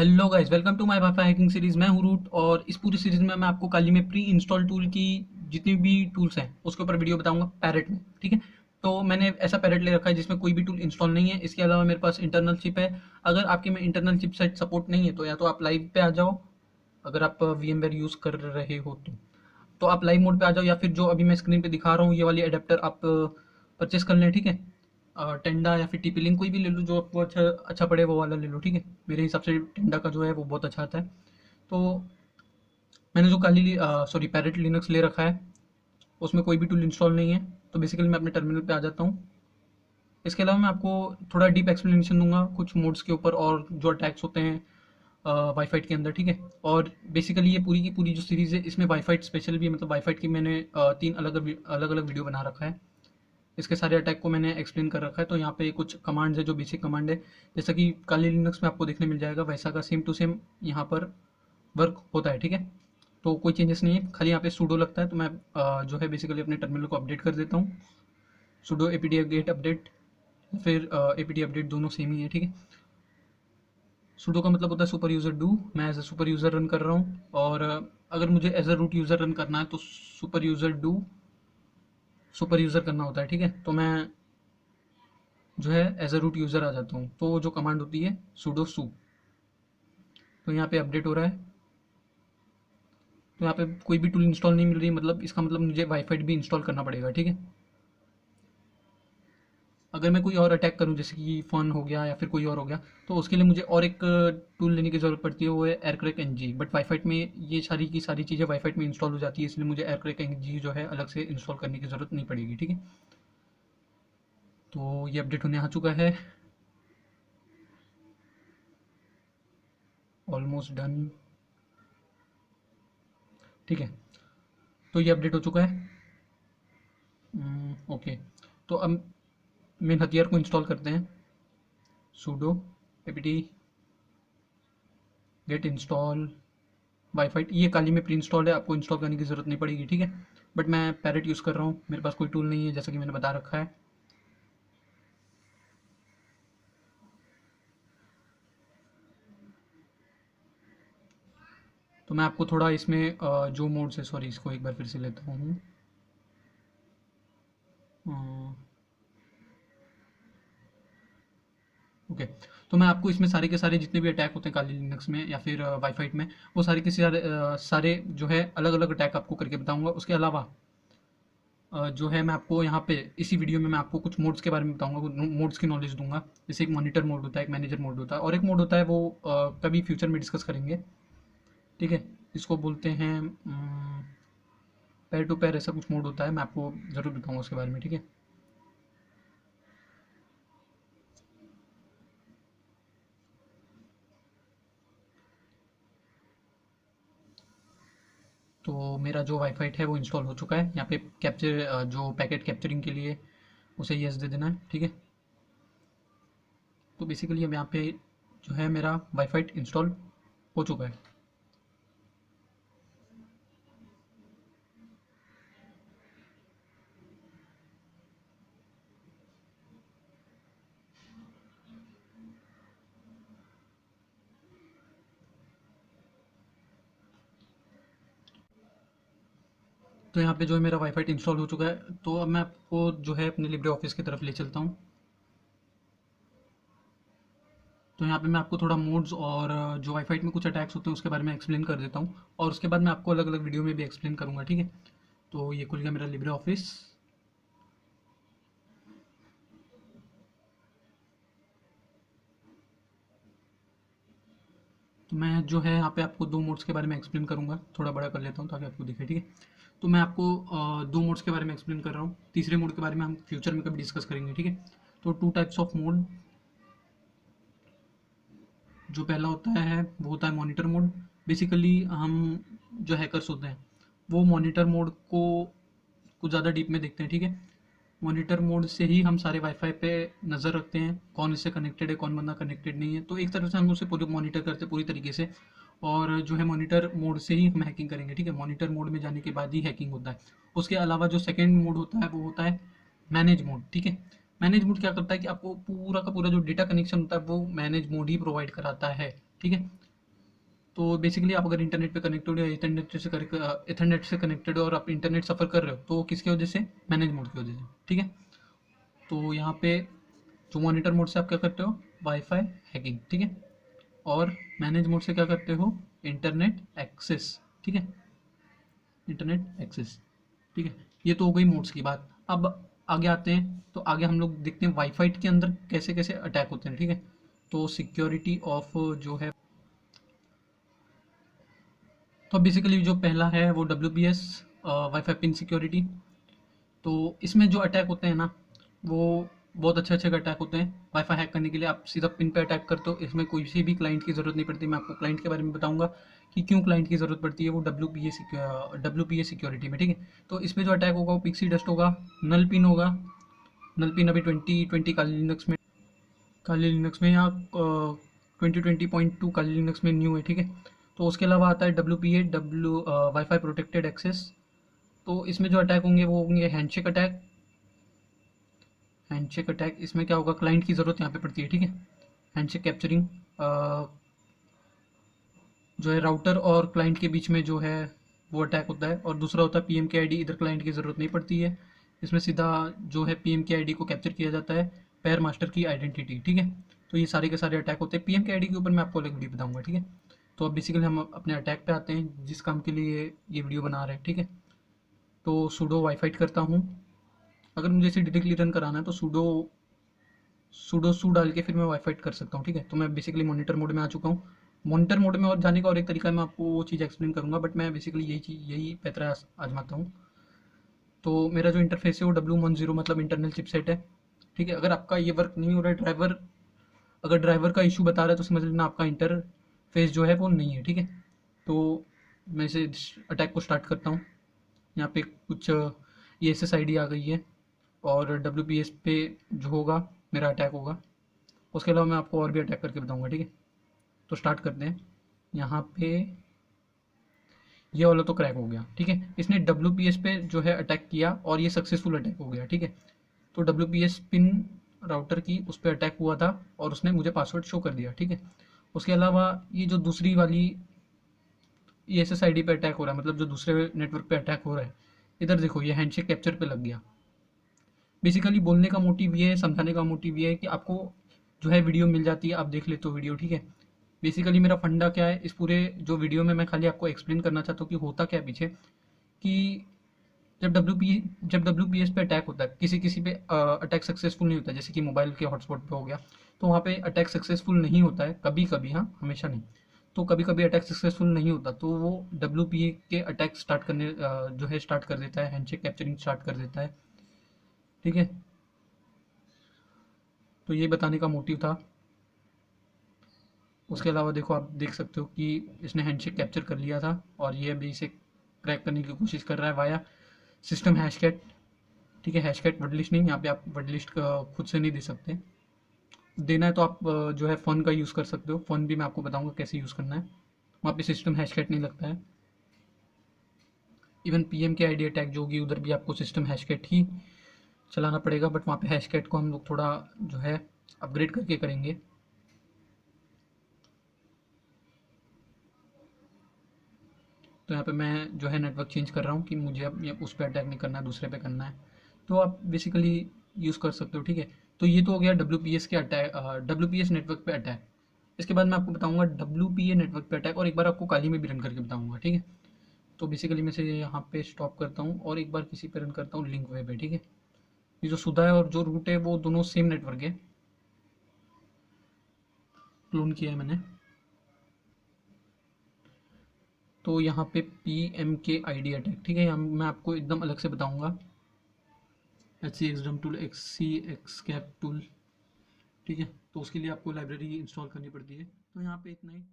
Hello guys, welcome to my WiFi hacking series. मैं हूं root और इस पूरी सीरीज में मैं आपको काली में प्री इंस्टॉल टूल की जितनी भी टूल्स हैं उसके ऊपर वीडियो बताऊंगा पैरेट में। ठीक है, तो मैंने ऐसा पैरेट ले रखा है जिसमें कोई भी टूल इंस्टॉल नहीं है। इसके अलावा मेरे पास इंटरनल चिप है। अगर आपके में इंटरनल चिप सेट सपोर्ट नहीं है तो या तो आप लाइव पे आ जाओ, अगर आप वीएमवेयर यूज़ कर रहे हो तो आप लाइव मोड पे आ जाओ, या फिर जो अभी मैं स्क्रीन पे दिखा रहा हूँ ये वाली अडेप्टर आप परचेस कर लें। ठीक है, टेंडा या फिर टीपी लिंक कोई भी ले लो जो आपको अच्छा अच्छा पड़े वो वाला ले लो। ठीक है, मेरे हिसाब से टेंडा का जो है वो बहुत अच्छा आता है। तो मैंने जो काली सॉरी पैरेट लिनक्स ले रखा है उसमें कोई भी टूल इंस्टॉल नहीं है। तो बेसिकली मैं अपने टर्मिनल पे आ जाता हूँ। इसके अलावा मैं आपको थोड़ा डीप एक्सप्लेनेशन दूंगा कुछ मोड्स के ऊपर और जो अटैक्स होते हैं वाईफाई के अंदर। ठीक है, और बेसिकली ये पूरी की पूरी जो सीरीज़ है इसमें वाईफाई स्पेशल भी है, मतलब वाईफाई की मैंने तीन अलग अलग अलग वीडियो बना रखा है। इसके सारे अटैक को मैंने एक्सप्लेन कर रखा है। तो यहाँ पे कुछ कमांड्स है जो बेसिक कमांड है, जैसा कि काली लिनक्स में आपको देखने मिल जाएगा वैसा का सेम टू सेम यहाँ पर वर्क होता है। ठीक है, तो कोई चेंजेस नहीं है, खाली यहाँ पे सूडो लगता है। तो मैं जो है बेसिकली अपने टर्मिनल को अपडेट कर देता हूँ। सूडो एपीडी गेट अपडेट फिर एपीडी अपडेट दोनों सेम ही है। ठीक है, सूडो का मतलब होता है सुपर यूज़र डू। मैं as a super user run कर रहा हूँ, और अगर मुझे as a root user run करना है तो super user do super user करना होता है। ठीक है, तो मैं जो है एज अ रूट यूज़र आ जाता हूँ। तो जो कमांड होती है sudo su। तो यहाँ पे अपडेट हो रहा है। तो यहाँ पे कोई भी टूल इंस्टॉल नहीं मिल रही, मतलब इसका मतलब मुझे वाईफाई भी इंस्टॉल करना पड़ेगा। ठीक है, अगर मैं कोई और अटैक करूँ जैसे कि फन हो गया या फिर कोई और हो गया तो उसके लिए मुझे और एक टूल लेने की ज़रूरत पड़ती है, वो है एयरक्रैक एनजी। बट वाईफाई में ये सारी की सारी चीज़ें वाईफाई में इंस्टॉल हो जाती है, इसलिए मुझे एयरक्रैक एनजी जो है अलग से इंस्टॉल करने की ज़रूरत नहीं पड़ेगी। ठीक है, तो ये अपडेट होने आ चुका है, ऑलमोस्ट डन। ठीक है, तो ये अपडेट हो चुका है। ओके, तो अब मेन हथियार को इंस्टॉल करते हैं। sudo apt get install WiFi. ये काली में प्री इंस्टॉल है, आपको इंस्टॉल करने की ज़रूरत नहीं पड़ेगी। ठीक है, बट मैं पैरेट यूज़ कर रहा हूँ, मेरे पास कोई टूल नहीं है जैसा कि मैंने बता रखा है। तो मैं आपको थोड़ा इसमें जो मोड से, सॉरी इसको एक बार फिर से लेता हूँ। ओके, तो मैं आपको इसमें सारे के सारे जितने भी अटैक होते हैं काली लिनक्स में या फिर वाईफाई में, वो सारे के सारे सारे जो है अलग अलग अटैक आपको करके बताऊंगा। उसके अलावा जो है मैं आपको यहाँ पे इसी वीडियो में मैं आपको कुछ मोड्स के बारे में बताऊंगा, कुछ मोड्स की नॉलेज दूंगा। जैसे एक मॉनिटर मोड होता है, एक मैनेजर मोड होता है, और एक मोड होता है वो कभी फ्यूचर में डिस्कस करेंगे। ठीक है, इसको बोलते हैं पैर टू पैर, ऐसा कुछ मोड होता है, मैं आपको ज़रूर बताऊंगा उसके बारे में। ठीक है, तो मेरा जो वाईफाई है वो इंस्टॉल हो चुका है। यहाँ पे कैप्चर जो पैकेट कैप्चरिंग के लिए उसे येस दे देना है। ठीक है, तो बेसिकली अब यहाँ पे जो है मेरा वाईफाई इंस्टॉल हो चुका है। तो यहाँ पे जो है मेरा वाईफाई इंस्टॉल हो चुका है। तो अब मैं आपको जो है अपने लिब्रे ऑफिस की तरफ ले चलता हूँ। तो यहाँ पे मैं आपको थोड़ा मोड्स और जो वाईफाई में कुछ अटैक्स होते हैं उसके बारे में एक्सप्लेन कर देता हूँ, और उसके बाद मैं आपको अलग अलग वीडियो में भी एक्सप्लेन करूँगा। ठीक है, तो ये खुल गया मेरा लिब्रे ऑफिस। तो मैं जो है यहाँ पे आपको दो मोड्स के बारे में एक्सप्लेन करूँगा, थोड़ा बड़ा कर लेता हूँ ताकि आपको दिखे। ठीक है, तो मैं आपको दो मोड्स के बारे में एक्सप्लेन कर रहा हूँ, तीसरे मोड के बारे में हम फ्यूचर में कभी डिस्कस करेंगे। ठीक है, तो टू टाइप्स ऑफ मोड। जो पहला होता है वो होता है मॉनिटर मोड। बेसिकली हम जो हैकर्स होते हैं वो मॉनिटर मोड को कुछ ज़्यादा डीप में देखते हैं। ठीक है, मॉनिटर मोड से ही हम सारे वाईफाई पे नज़र रखते हैं, कौन इससे कनेक्टेड है कौन बंदा कनेक्टेड नहीं है। तो एक तरफ से हम उसे पूरी मॉनिटर करते हैं पूरी तरीके से, और जो है मॉनिटर मोड से ही हम हैकिंग करेंगे। ठीक है, मॉनिटर मोड में जाने के बाद ही हैकिंग होता है। उसके अलावा जो सेकेंड मोड होता है वो होता है मैनेज मोड। ठीक है, मैनेज मोड क्या करता है कि आपको पूरा का पूरा जो डेटा कनेक्शन होता है वो मैनेज मोड ही प्रोवाइड कराता है। ठीक है, तो बेसिकली आप अगर इंटरनेट पे कनेक्टेड हो या इथरनेट से कनेक्टेड हो और आप इंटरनेट सफ़र कर रहे हो, तो किसकी वजह से? मैनेज मोड की वजह से, ठीक है। तो यहाँ पे जो मॉनिटर मोड से आप क्या करते हो? वाईफाई हैकिंग, ठीक है। और मैनेज मोड से क्या करते हो? इंटरनेट एक्सेस, ठीक है, इंटरनेट एक्सेस, ठीक है। ये तो हो गई मोड्स की बात। अब आगे आते हैं, तो आगे हम लोग देखते हैं वाईफाई के अंदर कैसे कैसे अटैक होते हैं, ठीक है। तो सिक्योरिटी ऑफ जो है, तो बेसिकली जो पहला है वो WPS, वाईफाई पिन सिक्योरिटी। तो इसमें जो अटैक होते हैं ना, वो बहुत अच्छे अच्छे अटैक होते हैं। वाईफाई हैक करने के लिए आप सीधा पिन पे अटैक करते हो, इसमें कोई सी भी क्लाइंट की ज़रूरत नहीं पड़ती। मैं आपको क्लाइंट के बारे में बताऊंगा कि क्यों क्लाइंट की ज़रूरत पड़ती है वो WPA सिक्योरिटी में, ठीक है। तो इसमें जो अटैक होगा वो पिक्सी डस्ट होगा, नल पिन होगा। नल पिन अभी 2020 काली लिनक्स में या 2020.2 काली लिनक्स में न्यू है, ठीक है। तो उसके अलावा आता है WPA, वाईफाई प्रोटेक्टेड एक्सेस। तो इसमें जो अटैक होंगे वो होंगे हैंडशेक अटैक। हैंडशेक अटैक इसमें क्या होगा? क्लाइंट की ज़रूरत यहाँ पे पड़ती है, ठीक है। हैंडशेक कैप्चरिंग जो है राउटर और क्लाइंट के बीच में जो है वो अटैक होता है। और दूसरा होता है PMKID, इधर क्लाइंट की ज़रूरत नहीं पड़ती है। इसमें सीधा जो है PMKID को कैप्चर किया जाता है, पेयर मास्टर की आइडेंटिटी, ठीक है। तो ये सारे के सारे अटैक होते हैं। PMKID के ऊपर मैं आपको अलग वीडियो बताऊंगा, ठीक है। तो अब बेसिकली हम अपने अटैक पे आते हैं जिस काम के लिए ये वीडियो बना रहे हैं, ठीक है। तो सूडो वाईफाई करता हूँ। अगर मुझे इसे डायरेक्टली रन कराना है तो सूडो सू डाल के फिर मैं वाईफाई कर सकता हूँ, ठीक है। तो मैं बेसिकली मॉनिटर मोड में आ चुका हूँ। मॉनिटर मोड में और जाने का और एक तरीका है, मैं आपको वो चीज़ एक्सप्लेन करूँगा, बट मैं बेसिकली यही पैतरा आजमाता हूँ। तो मेरा जो इंटरफेस है वो W10 मतलब इंटरनल चिपसेट है, ठीक है। अगर आपका ये वर्क नहीं हो रहा है, अगर ड्राइवर का इशू बता रहा है, तो समझ लेना आपका इंटरफेस जो है वो नहीं है, ठीक है। तो मैं इसे अटैक को स्टार्ट करता हूँ। यहाँ पे कुछ ESSID आ गई है और WPS पे जो होगा मेरा अटैक होगा। उसके अलावा मैं आपको और भी अटैक करके बताऊंगा, ठीक है। तो स्टार्ट करते हैं। यहाँ पे ये वाला तो क्रैक हो गया, ठीक है। इसने WPS पे जो है अटैक किया और ये सक्सेसफुल अटैक हो गया, ठीक है। तो WPS पिन राउटर की उस पर अटैक हुआ था और उसने मुझे पासवर्ड शो कर दिया, ठीक है। उसके अलावा ये जो दूसरी वाली ESSID पे अटैक हो रहा है, मतलब जो दूसरे नेटवर्क पे अटैक हो रहा है, इधर देखो ये हैंडशेक कैप्चर पे लग गया। बेसिकली बोलने का मोटिव ये है, समझाने का मोटिव ये है कि आपको जो है वीडियो मिल जाती है, आप देख लेते हो वीडियो, ठीक है। बेसिकली मेरा फंडा क्या है इस पूरे जो वीडियो में, मैं खाली आपको एक्सप्लेन करना चाहता हूँ कि होता क्या है पीछे। कि जब WPS पे अटैक होता है, किसी किसी पे अटैक सक्सेसफुल नहीं होता, जैसे कि मोबाइल के हॉटस्पॉट पे हो गया, तो वहाँ पे अटैक सक्सेसफुल नहीं होता है, कभी कभी, हाँ, हमेशा नहीं। तो कभी कभी अटैक सक्सेसफुल नहीं होता, तो वो WPA के अटैक स्टार्ट करने जो है स्टार्ट कर देता है, हैंडशेक कैप्चरिंग स्टार्ट कर देता है, ठीक है। तो ये बताने का मोटिव था। उसके अलावा देखो, आप देख सकते हो कि इसने हैंडशेक कैप्चर कर लिया था और ये अभी इसे क्रैक करने की कोशिश कर रहा है वाया सिस्टम हैशकैट, ठीक है। हैशकैट वर्ड लिस्ट नहीं, यहाँ पे आप वर्ड लिस्ट खुद से नहीं दे सकते। देना है तो आप जो है फ़ोन का यूज़ कर सकते हो। फ़ोन भी मैं आपको बताऊंगा कैसे यूज़ करना है, वहाँ पे सिस्टम हैशकैट नहीं लगता है। इवन PMKID अटैक जो होगी उधर भी आपको सिस्टम हैशकैट ही चलाना पड़ेगा, बट वहाँ पे हैशकैट को हम लोग थोड़ा जो है अपग्रेड करके करेंगे। तो यहाँ पे मैं जो है नेटवर्क चेंज कर रहा हूँ कि मुझे अब उस पर अटैक नहीं करना है, दूसरे पे करना है। तो आप बेसिकली यूज़ कर सकते हो, ठीक है। तो ये तो हो गया WPS के अटैक, WPS नेटवर्क पे अटैक। इसके बाद मैं आपको बताऊंगा WPA नेटवर्क पे अटैक और एक बार आपको काली में भी रन करके बताऊंगा, ठीक है। तो बेसिकली मैं से यहाँ पे स्टॉप करता हूँ और एक बार किसी पे रन करता हूँ लिंक वेब है, ठीक है। ये जो सुधा है और जो रूट है वो दोनों सेम नेटवर्क है, क्लोन किया है मैंने। तो यहाँ पे PMKID अटैक, ठीक है, यहाँ मैं आपको एकदम अलग से बताऊंगा। HCXDUM टूल, XCXCAP टूल, ठीक है। तो उसके लिए आपको लाइब्रेरी इंस्टॉल करनी पड़ती है। तो यहाँ पे इतना ही।